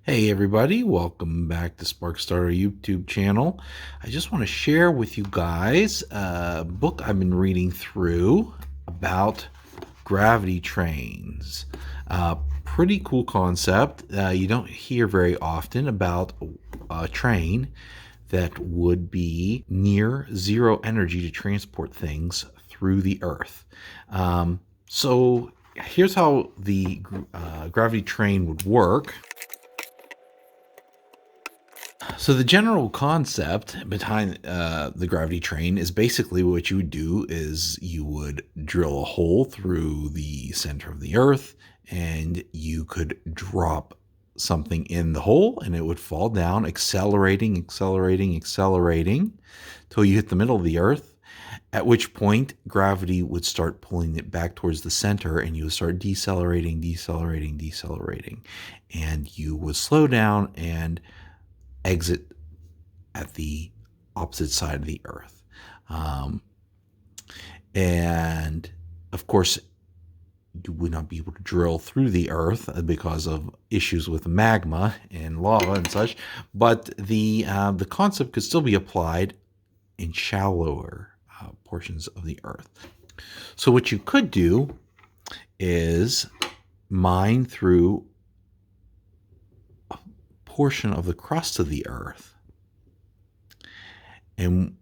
Hey everybody, welcome back to Sparkstarter YouTube channel. I just want to share with you guys a book I've been reading through about gravity trains. Pretty cool concept. You don't hear very often about a train that would be near zero energy to transport things through the earth. So here's how the gravity train would work. So the general concept behind the gravity train is basically what you would do is you would drill a hole through the center of the earth and you could drop something in the hole and it would fall down, accelerating till you hit the middle of the earth, at which point gravity would start pulling it back towards the center and you would start decelerating, and you would slow down and exit at the opposite side of the earth. And of course, you would not be able to drill through the earth because of issues with magma and lava and such, but the concept could still be applied in shallower portions of the earth. So what you could do is mine through a portion of the crust of the earth, and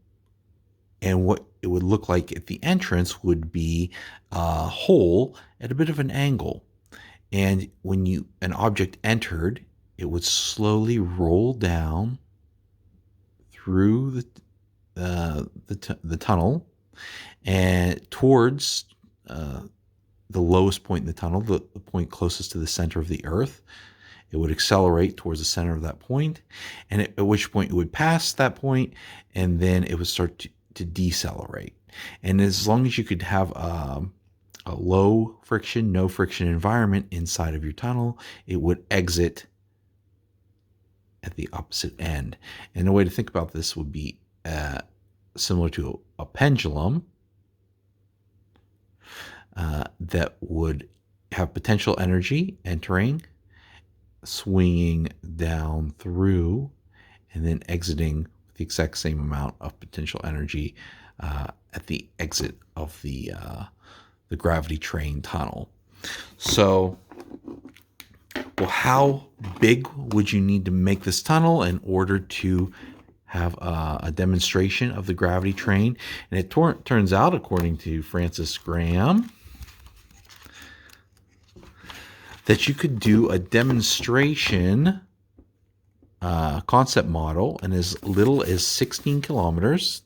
what it would look like at the entrance would be a hole at a bit of an angle. And when an object entered, it would slowly roll down through the tunnel and towards the lowest point in the tunnel, the point closest to the center of the earth. It would accelerate towards the center of that point, and at which point it would pass that point, and then it would start to decelerate. And as long as you could have a low friction, no friction environment inside of your tunnel, it would exit at the opposite end. And the way to think about this would be similar to a pendulum that would have potential energy entering, swinging down through, and then exiting with the exact same amount of potential energy at the exit of the gravity train tunnel. So, well, how big would you need to make this tunnel in order to have a demonstration of the gravity train? And it turns out, according to Francis Graham, that you could do a demonstration concept model in as little as 16 kilometers,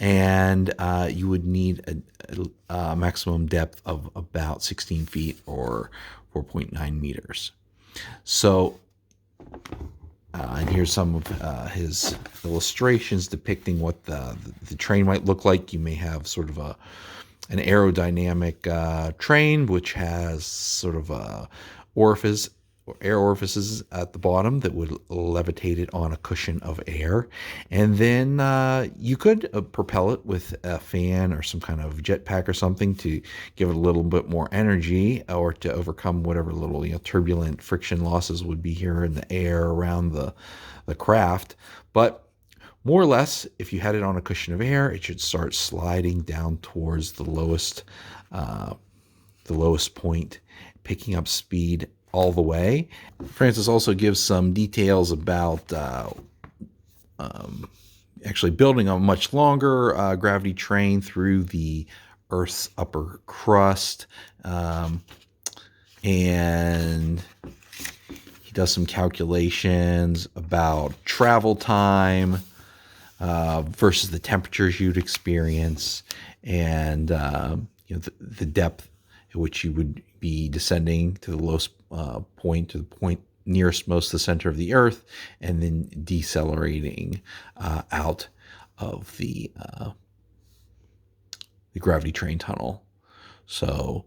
and you would need a maximum depth of about 16 feet or 4.9 meters. So, and here's some of his illustrations depicting what the train might look like. You may have sort of an aerodynamic train, which has sort of a orifice or air orifices at the bottom that would levitate it on a cushion of air. And then you could propel it with a fan or some kind of jetpack or something to give it a little bit more energy, or to overcome whatever little turbulent friction losses would be here in the air around the craft. But more or less, if you had it on a cushion of air, it should start sliding down towards the lowest point, picking up speed all the way. Francis also gives some details about actually building a much longer gravity train through the Earth's upper crust, and he does some calculations about travel time versus the temperatures you'd experience, and the depth at which you would be descending to the lowest point, to the point nearest most the center of the earth, and then decelerating out of the gravity train tunnel. So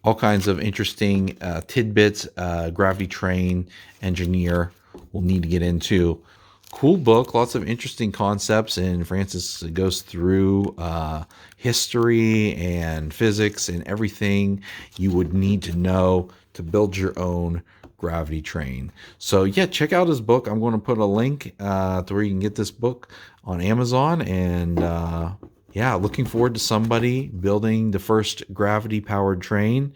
all kinds of interesting tidbits gravity train engineer will need to get into Cool book, lots of interesting concepts, and Francis goes through history and physics and everything you would need to know to build your own gravity train. So yeah, check out his book. I'm going to put a link to where you can get this book on Amazon, and yeah, looking forward to somebody building the first gravity powered train.